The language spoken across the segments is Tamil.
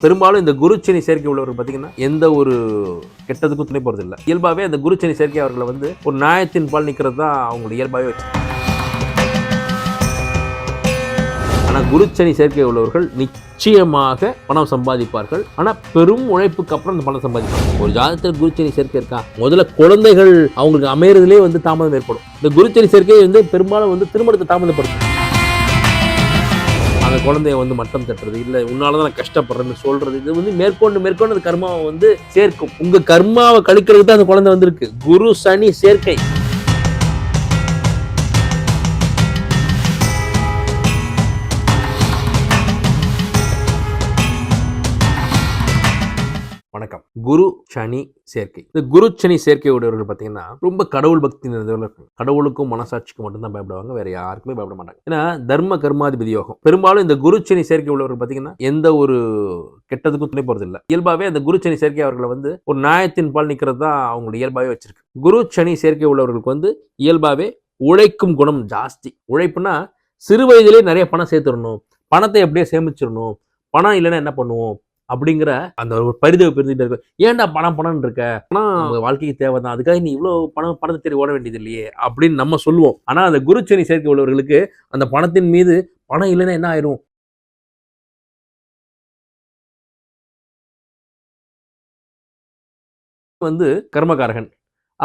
பெரும்பாலும் இந்த குருச்சனி சேர்க்கை உள்ளவர்கள் பார்த்தீங்கன்னா எந்த ஒரு கெட்டதுக்கும் துணை போறது இல்லை. இயல்பாகவே அந்த குருச்சனி சேர்க்கை அவர்களை வந்து ஒரு நியாயத்தின் பால் நிற்கிறது தான் அவங்களுடைய இயல்பாகவே வச்சு. ஆனால் குருச்சனி சேர்க்கை உள்ளவர்கள் நிச்சயமாக பணம் சம்பாதிப்பார்கள். ஆனால் பெரும் உழைப்புக்கு அப்புறம் அந்த பணம் சம்பாதிப்பாங்க. ஒரு ஜாதகத்தில் குருச்சனி சேர்க்கை இருக்கா, முதல்ல குழந்தைகள் அவங்களுக்கு அமையறதுலேயே வந்து தாமதம் ஏற்படும். இந்த குருச்சனி சேர்க்கை வந்து பெரும்பாலும் வந்து திருமணத்தை தாமதப்படுத்தும். அந்த குழந்தைய வந்து மட்டம் தட்டுறது, இல்லை உன்னால தான் நான் கஷ்டப்படுறேன்னு சொல்றது, இது வந்து மேற்கொண்டு அந்த கர்மாவை வந்து சேர்க்கும். உங்க கர்மாவை கழிக்கிறதுக்கு தான் அந்த குழந்தை வந்திருக்கு. குரு சனி சேர்க்கை. வணக்கம். குரு சனி சேர்க்கை. இந்த குரு சனி சேர்க்கை உடையவர்கள் பார்த்தீங்கன்னா ரொம்ப கடவுள் பக்தி நிறைந்தவர்கள். கடவுளுக்கும் மனசாட்சிக்கும் மட்டும்தான் பயப்படுவாங்க, வேற யாருக்குமே பயப்பட மாட்டாங்க. ஏன்னா தர்ம கர்மாதிபதி யோகம். பெரும்பாலும் இந்த குரு சனி சேர்க்கை உள்ளவர்கள் பார்த்தீங்கன்னா எந்த ஒரு கெட்டதுக்கும் துணை போறது இல்லை. இயல்பாகவே அந்த குரு சனி சேர்க்கை அவர்களை வந்து ஒரு நியாயத்தின் பால் நிற்கிறது தான் அவங்களுடைய இயல்பாகவே வச்சிருக்கு. குரு சனி சேர்க்கை உள்ளவர்களுக்கு வந்து இயல்பாகவே உழைக்கும் குணம் ஜாஸ்தி. உழைப்புனா சிறு வயதிலே நிறைய பணம் சேர்த்துடணும், பணத்தை எப்படியே சேமிச்சிடணும், பணம் இல்லைன்னா என்ன பண்ணுவோம் அப்படிங்கிற அந்த ஒரு பரிதவிப்பு இருந்துகிட்டே இருக்கும். ஏன்டா பணம் இருக்க, பணம் வாழ்க்கைக்கு தேவைதான், அதுக்காக நீ இவ்வளோ பணத்தை தேடி ஓட வேண்டியது இல்லையே அப்படின்னு நம்ம சொல்லுவோம். ஆனா அந்த குருச்சனி சேர்க்கை உள்ளவர்களுக்கு அந்த பணத்தின் மீது பணம் இல்லைன்னா என்ன ஆயிரும், வந்து கர்மகாரகன்.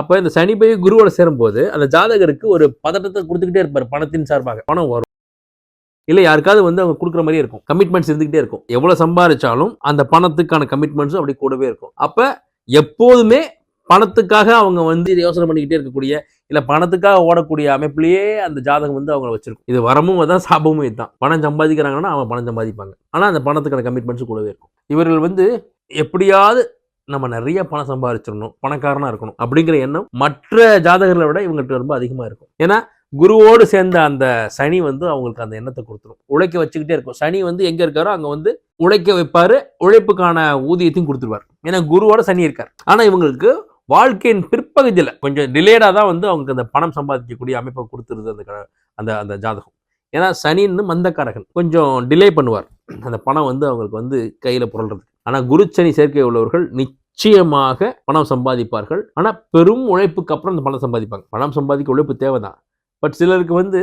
அப்ப இந்த சனி போய் குருவோட சேரும் போது அந்த ஜாதகருக்கு ஒரு பதட்டத்தை கொடுத்துக்கிட்டே இருப்பார். பணத்தின் சார்பாக பணம் வரும், இல்லை யாருக்காவது வந்து அவங்க கொடுக்குற மாதிரியே இருக்கும். கமிட்மெண்ட்ஸ் இருந்துகிட்டே இருக்கும். எவ்வளவு சம்பாதிச்சாலும் அந்த பணத்துக்கான கமிட்மெண்ட்ஸும் அப்படி கூடவே இருக்கும். அப்ப எப்போதுமே பணத்துக்காக அவங்க வந்து யோசனை பண்ணிக்கிட்டே இருக்கக்கூடிய, இல்ல பணத்துக்காக ஓடக்கூடிய அமைப்புலயே அந்த ஜாதகம் வந்து அவங்களை வச்சிருக்கும். இது வரமும் அதான், சாபமும் இதுதான். பணம் சம்பாதிக்கிறாங்கன்னா அவங்க பணம் சம்பாதிப்பாங்க, ஆனா அந்த பணத்துக்கான கமிட்மெண்ட்ஸும் கூடவே இருக்கும். இவர்கள் வந்து எப்படியாவது நம்ம நிறைய பணம் சம்பாதிச்சிடணும், பணக்காரனா இருக்கணும் அப்படிங்கிற எண்ணம் மற்ற ஜாதகர்களை விட இவங்கள்ட்ட ரொம்ப அதிகமா இருக்கும். ஏன்னா குருவோடு சேர்ந்த அந்த சனி வந்து அவங்களுக்கு அந்த எண்ணத்தை கொடுத்துரும். உழைக்க வச்சுக்கிட்டே இருக்கும். சனி வந்து எங்க இருக்காரோ அங்க வந்து உழைக்க வைப்பாரு, உழைப்புக்கான ஊதியத்தையும் கொடுத்துருவார். ஏன்னா குருவோட சனி இருக்கார். ஆனா இவங்களுக்கு வாழ்க்கையின் பிற்பகுதியில் கொஞ்சம் டிலேடா தான் வந்து அவங்களுக்கு அந்த பணம் சம்பாதிக்கக்கூடிய அமைப்பை கொடுத்துருது அந்த அந்த ஜாதகம். ஏன்னா சனின்னு மந்தக்காரகன், கொஞ்சம் டிலே பண்ணுவார் அந்த பணம் வந்து அவங்களுக்கு வந்து கையில புரள்றது. ஆனா குரு சனி சேர்க்கை உள்ளவர்கள் நிச்சயமாக பணம் சம்பாதிப்பார்கள். ஆனா பெரும் உழைப்புக்கு அப்புறம் அந்த பணம் சம்பாதிப்பாங்க. பணம் சம்பாதிக்க உழைப்பு தேவைதான். பட் சிலருக்கு வந்து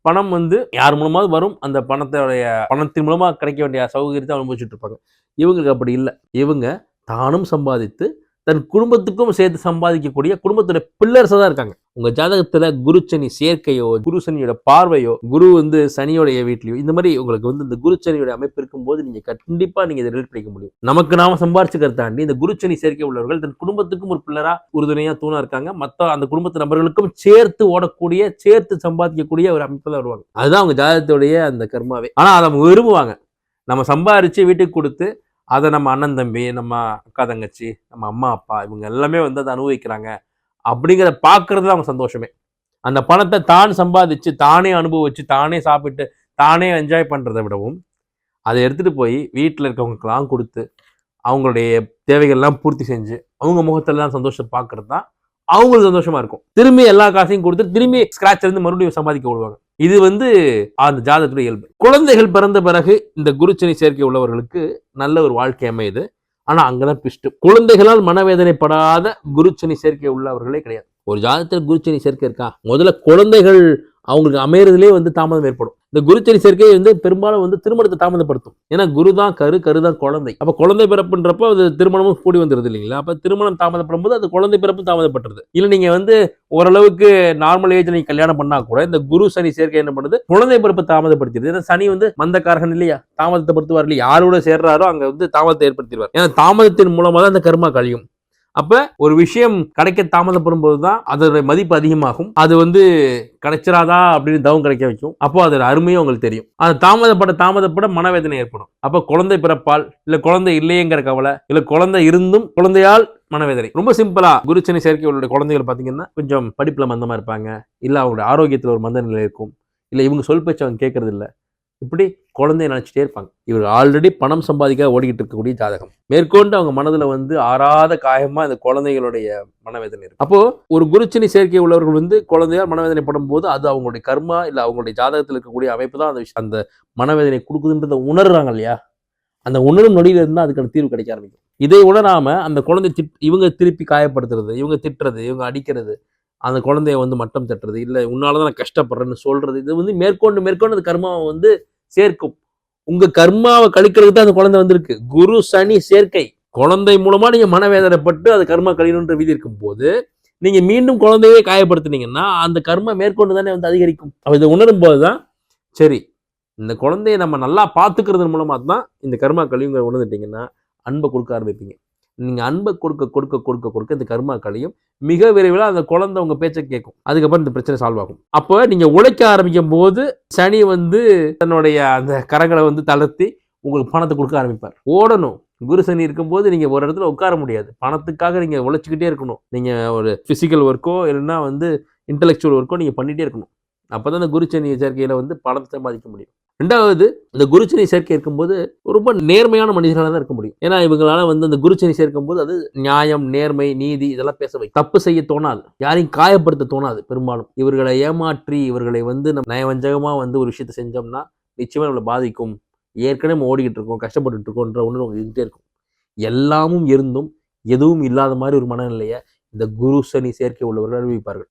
பணம் வந்து யார் மூலமாவது வரும், அந்த பணத்தின் மூலமா கிடைக்க வேண்டிய சௌகரியத்தை அனுபவிச்சுட்டு இருப்பாங்க. இவங்களுக்கு அப்படி இல்லை. இவங்க தானும் சம்பாதித்து தன் குடும்பத்துக்கும் சேர்த்து சம்பாதிக்கக்கூடிய குடும்பத்துடைய பில்லர்ஸா தான் இருக்காங்க. உங்க ஜாதகத்துல குரு சனி சேர்க்கையோ, குரு சனியோட பார்வையோ, குரு வந்து சனியோடைய வீட்லயோ, இந்த மாதிரி உங்களுக்கு வந்து இந்த குரு சனியோட அமைப்பு இருக்கும்போது நீங்க கண்டிப்பா நீங்க இதை ரிலேட் பண்ணிக்க முடியும். நமக்கு நாம சம்பாரிச்சுக்கிறத தாண்டி இந்த குரு சனி சேர்க்கை உள்ளவர்கள் தன் குடும்பத்துக்கும் ஒரு பில்லரா உறுதுணையா தூணா இருக்காங்க. மற்ற அந்த குடும்பத்து நபர்களுக்கும் சேர்த்து ஓடக்கூடிய, சேர்த்து சம்பாதிக்கக்கூடிய ஒரு அமைப்புல வருவாங்க. அதுதான் அவங்க ஜாதகத்துடைய அந்த கர்மாவே. ஆனா அதை அவங்க விரும்புவாங்க. நம்ம சம்பாரிச்சு வீட்டுக்கு கொடுத்து அதை நம்ம அண்ணன் தம்பி, நம்ம அக்கா தங்கச்சி, நம்ம அம்மா அப்பா இவங்க எல்லாமே வந்து அதை அனுபவிக்கிறாங்க அப்படிங்கிறத பார்க்கறதுல அவங்க சந்தோஷமே. அந்த பணத்தை தான் சம்பாதிச்சு தானே அனுபவிச்சு தானே சாப்பிட்டு தானே என்ஜாய் பண்றதை விடவும் அதை எடுத்துட்டு போய் வீட்டில் இருக்கவங்களுக்கெல்லாம் கொடுத்து அவங்களுடைய தேவைகள்லாம் பூர்த்தி செஞ்சு அவங்க முகத்தெல்லாம் சந்தோஷத்தை பார்க்கறது தான் அவங்களுக்கு சந்தோஷமா இருக்கும். திரும்பி எல்லா காசையும் கொடுத்து திரும்பி ஸ்கிராட்ச்ல இருந்து மறுபடியும் சம்பாதிக்க விடுவாங்க. இது வந்து அந்த ஜாதகத்துடைய இயல்பு. குழந்தைகள் பிறந்த பிறகு இந்த குருச்சனி சேர்க்கை உள்ளவர்களுக்கு நல்ல ஒரு வாழ்க்கை அமையுது. ஆனா அங்கதான் ட்விஸ்ட். குழந்தைகளால் மனவேதனைப்படாத குருச்சனி சேர்க்கை உள்ளவர்களே கிடையாது. ஒரு ஜாதகத்தில் குருச்சனி சேர்க்கை இருக்கா, முதல்ல குழந்தைகள் அவங்களுக்கு அமையறதுலேயே வந்து தாமதம் ஏற்படும். இந்த குருச்சனி சேர்க்கை வந்து பெரும்பாலும் வந்து திருமணத்தை தாமதப்படுத்தும். ஏன்னா குரு தான் கரு தான் குழந்தை. அப்ப குழந்தை பிறப்புன்றப்போ அது திருமணமும் கூடி வந்துருது இல்லைங்களா. அப்ப திருமணம் தாமதப்படும் போது அது குழந்தை பிறப்பும் தாமதப்பட்டுருது. இல்ல நீங்க வந்து ஓரளவுக்கு நார்மல் ஏஜ்ல நீங்க கல்யாணம் பண்ணா கூட இந்த குரு சனி சேர்க்கை என்ன பண்ணுது, குழந்தை பிறப்பு தாமதப்படுத்திடுது. ஏன்னா சனி வந்து மந்தக்காரகன் இல்லையா, தாமதப்படுத்துவார் இல்லையா, யாரோட சேர்றாரோ அங்க வந்து தாமதத்தை ஏற்படுத்திடுவார். ஏன்னா தாமதத்தின் மூலமா தான் அந்த கர்மா கழியும். அப்ப ஒரு விஷயம் கிடைக்க தாமதப்படும் போதுதான் அதோட மதிப்பு அதிகமாகும். அது வந்து கிடைச்சிராதா அப்படின்னு தவம் கிடைக்க வைக்கும். அப்போ அதோட அருமையும் உங்களுக்கு தெரியும். அது தாமதப்பட மனவேதனை ஏற்படும். அப்ப குழந்தை பிறப்பால், இல்ல குழந்தை இல்லையேங்கிற கவலை, இல்ல குழந்தை இருந்தும் குழந்தையால் மனவேதனை. ரொம்ப சிம்பிளா குருச்சனி சேர்க்கையோட குழந்தைகள் பாத்தீங்கன்னா கொஞ்சம் படிப்புல மந்தமா இருப்பாங்க, இல்ல அவங்களோட ஆரோக்கியத்துல ஒரு மந்த நிலை இருக்கும், இல்ல இவங்க சொல் பேச்சு அவங்க கேட்கறது இல்ல, இப்படி குழந்தைய நினைச்சிட்டே இருப்பாங்க. இவர் ஆல்ரெடி பணம் சம்பாதிக்க ஓடிக்கிட்டு இருக்கக்கூடிய ஜாதகம். மேற்கொண்டு அவங்க மனதுல வந்து ஆறாத காயமா இந்த குழந்தைகளுடைய மனவேதனை இருக்கு. அப்போ ஒரு குருச்சனி சேர்க்கை உள்ளவர்கள் வந்து குழந்தையால் மனவேதனை படும் போது அது அவங்களுடைய கர்மா, இல்ல அவங்களுடைய ஜாதகத்தில் இருக்கக்கூடிய அமைப்பு தான் அந்த மனவேதனை கொடுக்குதுன்றதை உணர்றாங்க இல்லையா. அந்த உணரும் நொடியில இருந்தால் அதுக்கான தீர்வு கிடைக்க ஆரம்பிக்கும். இதை உணராம அந்த குழந்தை இவங்க திருப்பி காயப்படுத்துறது, இவங்க திட்டுறது, இவங்க அடிக்கிறது, அந்த குழந்தைய வந்து மட்டம் தட்டுறது, இல்லை உன்னாலதான் நான் கஷ்டப்படுறேன்னு சொல்றது, இது வந்து மேற்கொண்டு மேற்கொண்டு அந்த கர்மாவை வந்து சேர்க்கும். உங்க கர்மாவை கழிக்கிறதுக்கு தான் அந்த குழந்தை வந்திருக்கு. குரு சனி சேர்க்கை. குழந்தை மூலமா நீங்க மனவேதனைப்பட்டு அது கர்மா கழியணுன்ற விதி இருக்கும் போது நீங்க மீண்டும் குழந்தையே காயப்படுத்தினீங்கன்னா அந்த கர்மா மேற்கொண்டு தானே வந்து அதிகரிக்கும். இதை உணரும் போதுதான் சரி, இந்த குழந்தைய நம்ம நல்லா பார்த்துக்கிறது மூலமா தான் இந்த கர்மா கழிவுங்க உணர்ந்துட்டீங்கன்னா அன்பை கொடுக்க ஆரம்பிப்பீங்க. நீங்க அன்பை கொடுக்க கொடுக்க கொடுக்க கொடுக்க இந்த கர்மா கழியும். மிக விரைவில் அந்த குழந்தை உங்க பேச்சை கேட்கும். அதுக்கப்புறம் இந்த பிரச்சனை சால்வ் ஆகும். அப்போ நீங்க உழைக்க ஆரம்பிக்கும் போது சனி வந்து தன்னுடைய அந்த கரங்களை வந்து தளர்த்தி உங்களுக்கு பணத்தை கொடுக்க ஆரம்பிப்பார். ஓடணும். குரு சனி இருக்கும்போது நீங்க ஒரு இடத்துல உட்கார முடியாது. பணத்துக்காக நீங்க உழைச்சிக்கிட்டே இருக்கணும். நீங்க ஒரு பிசிக்கல் ஒர்க்கோ இல்லைன்னா வந்து இன்டெலெக்சுவல் ஒர்க்கோ நீங்க பண்ணிட்டே இருக்கணும். அப்பதான் இந்த குருச்சனி சேர்க்கையில வந்து பணத்தை சம்பாதிக்க முடியும். ரெண்டாவது, இந்த குருச்சனி சேர்க்கை இருக்கும்போது ரொம்ப நேர்மையான மனிதர்களாக தான் இருக்க முடியும். ஏன்னா இவங்களால வந்து அந்த குருச்சனி சேர்க்கும் போது அது நியாயம், நேர்மை, நீதி இதெல்லாம் பேச வைக்கும். தப்பு செய்ய தோணாது, யாரையும் காயப்படுத்த தோணாது. பெரும்பாலும் இவர்களை ஏமாற்றி இவர்களை வந்து நம்ம நயவஞ்சகமா வந்து ஒரு விஷயத்தை செஞ்சோம்னா நிச்சயமா நம்மளை பாதிக்கும். ஏற்கனவே நம்ம ஓடிக்கிட்டு இருக்கோம், கஷ்டப்பட்டு இருக்கோன்ற உணர்வு இருந்துகிட்டே இருக்கும். எல்லாமும் இருந்தும் எதுவும் இல்லாத மாதிரி ஒரு மனநிலையை இந்த குரு சனி சேர்க்கை உள்ளவர்கள் அனுபவிப்பார்கள்.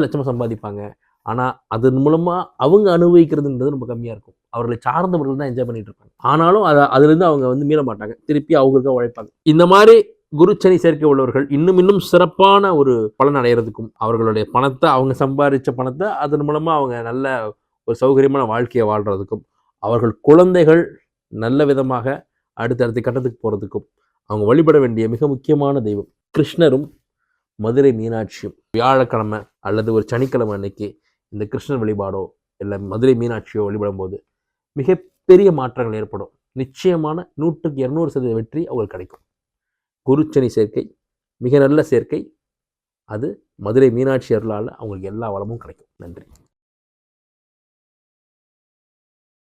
லட்சமா சம்பாதிப்பாங்க. ஆனால் அதன் மூலமாக அவங்க அனுபவிக்கிறதுன்றது ரொம்ப கம்மியாக இருக்கும். அவர்களை சார்ந்தவர்கள் தான் என்ஜாய் பண்ணிட்டு இருப்பாங்க. ஆனாலும் அதுலேருந்து அவங்க வந்து மீற மாட்டாங்க, திருப்பி அவங்களுக்காக உழைப்பாங்க. இந்த மாதிரி குருச்சனி சேர்க்கை உள்ளவர்கள் இன்னும் சிறப்பான ஒரு பலன் அடைகிறதுக்கும் அவர்களுடைய பணத்தை, அவங்க சம்பாதிச்ச பணத்தை அதன் மூலமாக அவங்க நல்ல ஒரு சௌகரியமான வாழ்க்கையை வாழ்கிறதுக்கும், அவர்கள் குழந்தைகள் நல்ல விதமாக அடுத்தடுத்த கட்டத்துக்கு போகிறதுக்கும் அவங்க வழிபட வேண்டிய மிக முக்கியமான தெய்வம் கிருஷ்ணரும் மதுரை மீனாட்சியும். வியாழக்கிழமை அல்லது ஒரு சனிக்கிழமை அன்னைக்கு இந்த கிருஷ்ணர் வழிபாடோ இல்லை மதுரை மீனாட்சியோ வழிபடும் போது மிகப்பெரிய மாற்றங்கள் ஏற்படும். நிச்சயமான 100% வெற்றி அவங்களுக்கு கிடைக்கும். குருச்சனி சேர்க்கை மிக நல்ல சேர்க்கை. அது மதுரை மீனாட்சி அருளால் அவங்களுக்கு எல்லா வளமும் கிடைக்கும். நன்றி.